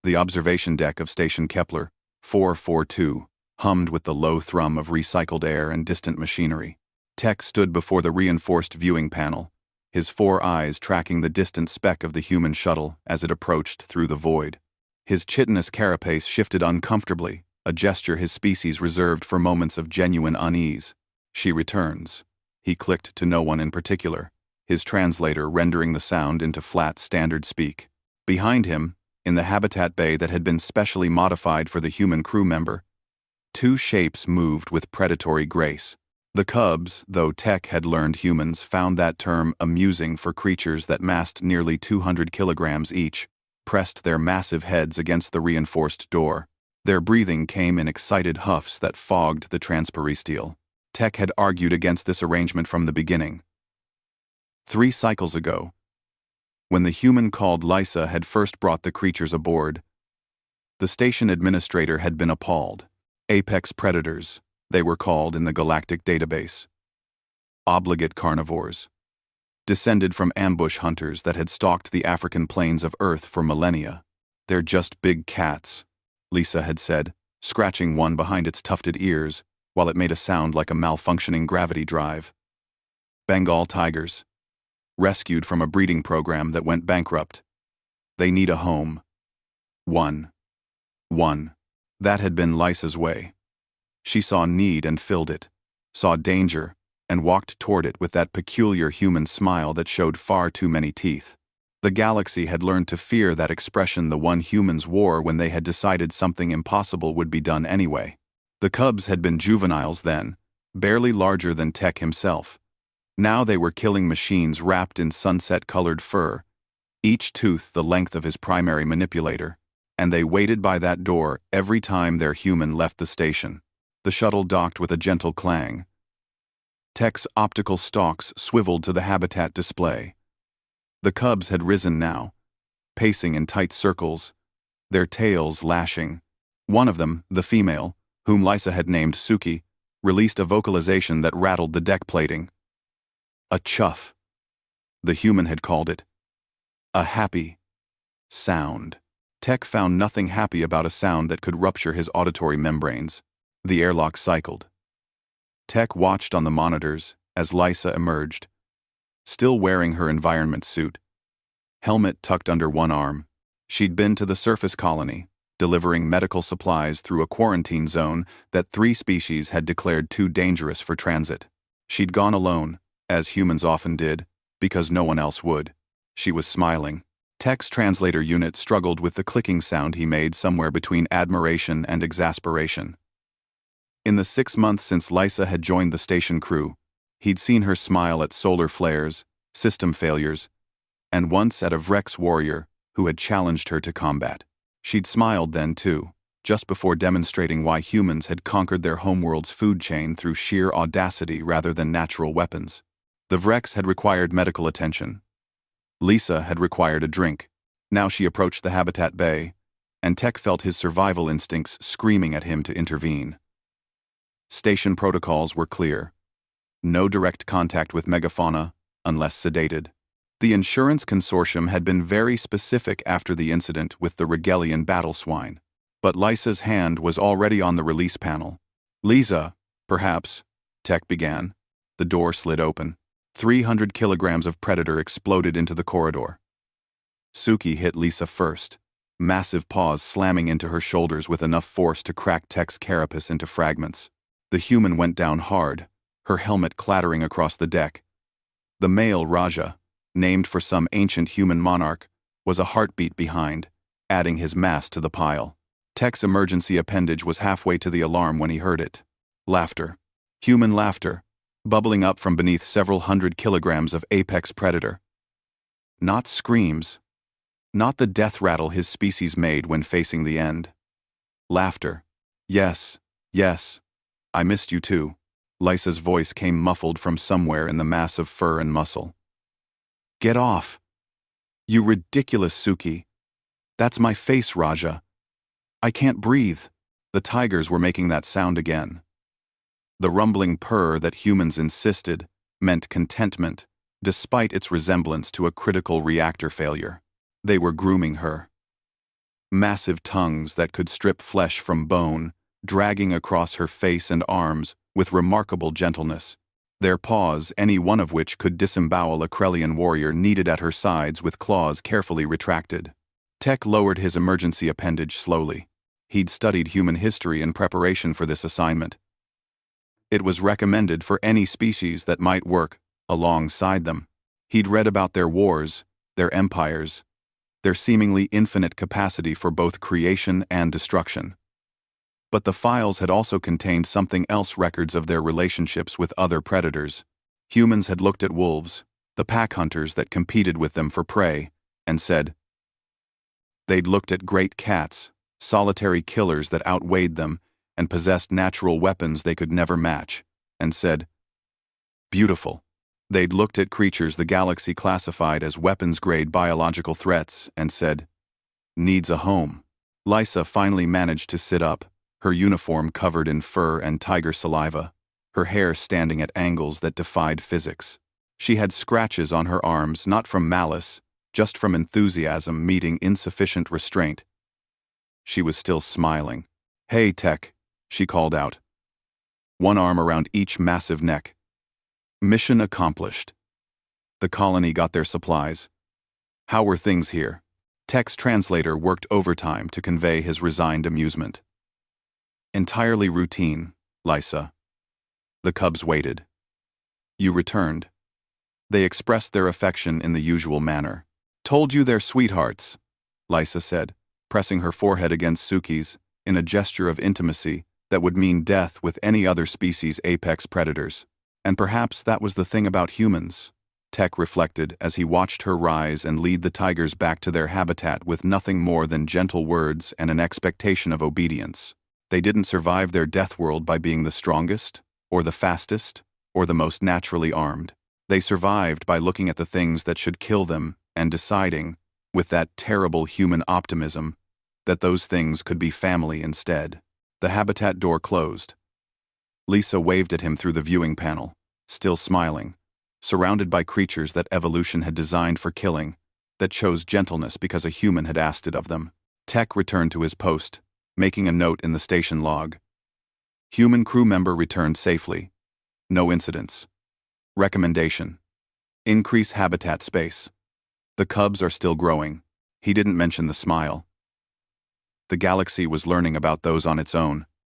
The observation deck of Station Kepler 442 hummed with the low thrum of recycled air and distant machinery. Tech stood before the reinforced viewing panel, his 4 eyes tracking the distant speck of the human shuttle as it approached through the void. His chitinous carapace shifted uncomfortably, a gesture his species reserved for moments of genuine unease. "She returns." He clicked to no one in particular, his translator rendering the sound into flat standard speak. Behind him, in the habitat bay that had been specially modified for the human crew member, 2 shapes moved with predatory grace. The cubs, though Tech had learned humans found that term amusing for creatures that massed nearly 200 kilograms each, pressed their massive heads against the reinforced door. Their breathing came in excited huffs that fogged the transperisteel. Tech had argued against this arrangement from the beginning. 3 cycles ago, when the human called Lysa had first brought the creatures aboard, the station administrator had been appalled. Apex predators, they were called in the galactic database. Obligate carnivores. Descended from ambush hunters that had stalked the African plains of Earth for millennia. "They're just big cats," Lisa had said, scratching one behind its tufted ears, while it made a sound like a malfunctioning gravity drive. "Bengal tigers. Rescued from a breeding program that went bankrupt. They need a home. One. That had been Lysa's way. She saw need and filled it, saw danger, and walked toward it with that peculiar human smile that showed far too many teeth. The galaxy had learned to fear that expression the one humans wore when they had decided something impossible would be done anyway. The cubs had been juveniles then, barely larger than Tech himself. Now they were killing machines wrapped in sunset-colored fur, each tooth the length of his primary manipulator, and they waited by that door every time their human left the station. The shuttle docked with a gentle clang. Tech's optical stalks swiveled to the habitat display. The cubs had risen now, pacing in tight circles, their tails lashing. One of them, the female, whom Lysa had named Suki, released a vocalization that rattled the deck plating. A chuff. The human had called it. A happy sound. Tech found nothing happy about a sound that could rupture his auditory membranes. The airlock cycled. Tech watched on the monitors as Lysa emerged, still wearing her environment suit, helmet tucked under one arm. She'd been to the surface colony, delivering medical supplies through a quarantine zone that 3 species had declared too dangerous for transit. She'd gone alone, as humans often did, because no one else would. She was smiling. Tech's translator unit struggled with the clicking sound he made somewhere between admiration and exasperation. In the 6 months since Lysa had joined the station crew, he'd seen her smile at solar flares, system failures, and once at a Vrex warrior who had challenged her to combat. She'd smiled then too, just before demonstrating why humans had conquered their homeworld's food chain through sheer audacity rather than natural weapons. The Vrex had required medical attention. Lisa had required a drink. Now she approached the habitat bay, and Tech felt his survival instincts screaming at him to intervene. Station protocols were clear. No direct contact with megafauna, unless sedated. The insurance consortium had been very specific after the incident with the Regelian battle swine. But Lysa's hand was already on the release panel. "Lisa, perhaps," Tech began. The door slid open. 300 kilograms of predator exploded into the corridor. Suki hit Lisa first, massive paws slamming into her shoulders with enough force to crack Tech's carapace into fragments. The human went down hard, her helmet clattering across the deck. The male Raja, named for some ancient human monarch, was a heartbeat behind, adding his mass to the pile. Tech's emergency appendage was halfway to the alarm when he heard it. Laughter. Human laughter, bubbling up from beneath several hundred kilograms of apex predator. Not screams. Not the death rattle his species made when facing the end. Laughter. "Yes, yes. I missed you too." Lysa's voice came muffled from somewhere in the mass of fur and muscle. "Get off. You ridiculous Suki. That's my face, Raja. I can't breathe." The tigers were making that sound again. The rumbling purr that humans insisted meant contentment, despite its resemblance to a critical reactor failure. They were grooming her. massive tongues that could strip flesh from bone, dragging across her face and arms with remarkable gentleness. Their paws, any one of which could disembowel a Krellian warrior, kneaded at her sides with claws carefully retracted. Tech lowered his emergency appendage slowly. He'd studied human history in preparation for this assignment. It was recommended for any species that might work alongside them. He'd read about their wars, their empires, their seemingly infinite capacity for both creation and destruction. But the files had also contained something else: records of their relationships with other predators. Humans had looked at wolves, the pack hunters that competed with them for prey, and said, they'd looked at great cats, solitary killers that outweighed them and possessed natural weapons they could never match, and said, beautiful. They'd looked at creatures the galaxy classified as weapons-grade biological threats and said, needs a home. Lysa finally managed to sit up, her uniform covered in fur and tiger saliva, her hair standing at angles that defied physics. She had scratches on her arms, not from malice, just from enthusiasm meeting insufficient restraint. She was still smiling. Hey, Tech, she called out. One arm around each massive neck. Mission accomplished. The colony got their supplies. How were things here? Tech's translator worked overtime to convey his resigned amusement. Entirely routine, Lysa. The cubs waited. You returned. They expressed their affection in the usual manner. Told you they're sweethearts, Lysa said, pressing her forehead against Suki's in a gesture of intimacy that would mean death with any other species' apex predators. And perhaps that was the thing about humans, Tech reflected as he watched her rise and lead the tigers back to their habitat with nothing more than gentle words and an expectation of obedience. They didn't survive their death world by being the strongest, or the fastest, or the most naturally armed. They survived by looking at the things that should kill them and deciding, with that terrible human optimism, that those things could be family instead. The habitat door closed. Lysa waved at him through the viewing panel, still smiling, surrounded by creatures that evolution had designed for killing, that chose gentleness because a human had asked it of them. Tech returned to his post, making a note in the station log. Human crew member returned safely. No incidents. Recommendation: increase habitat space. The cubs are still growing. He didn't mention the smile. The galaxy was learning about those on its own.